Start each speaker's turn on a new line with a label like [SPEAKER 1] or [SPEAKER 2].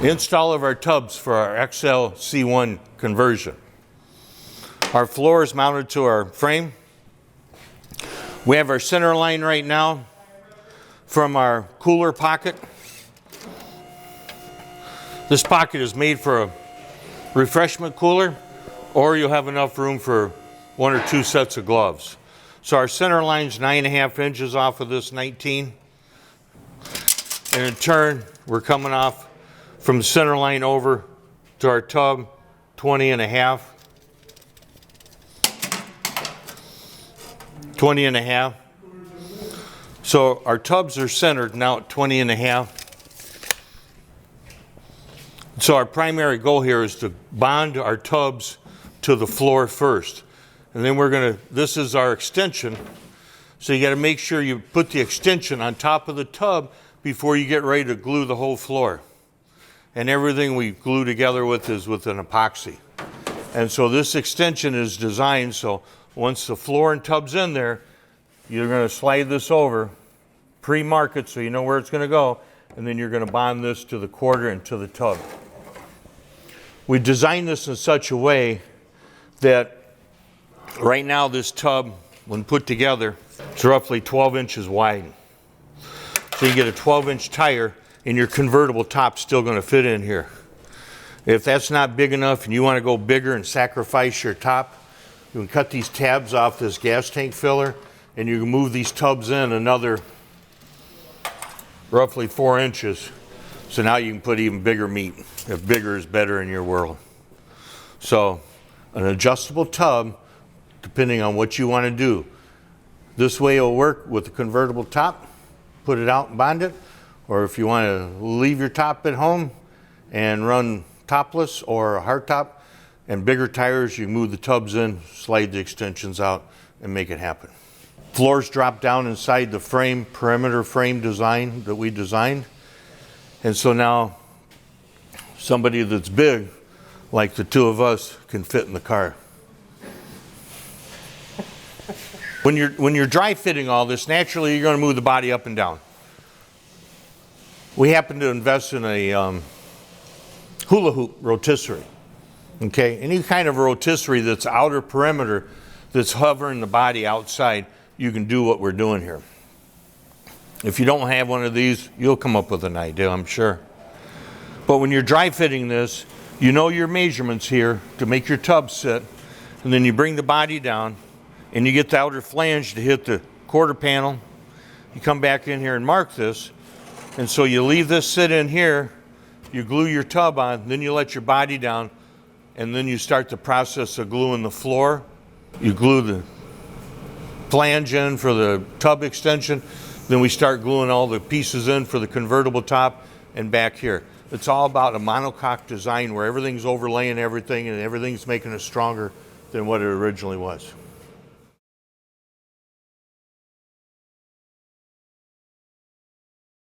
[SPEAKER 1] Install of our tubs for our XL C1 conversion. Our floor is mounted to our frame. We have our center line right now from our cooler pocket. This pocket is made for a refreshment cooler, or you'll have enough room for 1 or 2 sets of gloves. So our center line's 9.5 inches off of this 19. And in turn, we're coming off from the center line over to our tub, 20.5. 20.5. So our tubs are centered now at 20.5. So our primary goal here is to bond our tubs to the floor first. And then we're gonna, this is our extension. So you gotta make sure you put the extension on top of the tub before you get ready to glue the whole floor. And everything we glue together with is with an epoxy. And so this extension is designed so once the floor and tub's in there, you're gonna slide this over, pre-mark it so you know where it's gonna go, and then you're gonna bond this to the quarter and to the tub. We designed this in such a way that right now this tub, when put together, it's roughly 12 inches wide. So you get a 12-inch tire and your convertible top's still gonna fit in here. If that's not big enough and you wanna go bigger and sacrifice your top, you can cut these tabs off this gas tank filler and you can move these tubs in another roughly 4 inches. So now you can put even bigger meat, if bigger is better in your world. So an adjustable tub, depending on what you want to do. This way it'll work with the convertible top, put it out and bond it, or if you want to leave your top at home and run topless or a hard top and bigger tires, you move the tubs in, slide the extensions out and make it happen. Floors drop down inside the frame, perimeter frame design that we designed. And so now somebody that's big, like the two of us, can fit in the car. When you're dry fitting all this, naturally you're going to move the body up and down. We happen to invest in a hula hoop rotisserie. Okay, any kind of rotisserie that's outer perimeter, that's hovering the body outside, you can do what we're doing here. If you don't have one of these, you'll come up with an idea, I'm sure. But when you're dry fitting this, you know your measurements here to make your tub sit, and then you bring the body down and you get the outer flange to hit the quarter panel. You come back in here and mark this, and so you leave this sit in here, you glue your tub on, then you let your body down, and then you start the process of gluing the floor. You glue the flange in for the tub extension, then we start gluing all the pieces in for the convertible top and back here. It's all about a monocoque design where everything's overlaying everything and everything's making it stronger than what it originally was.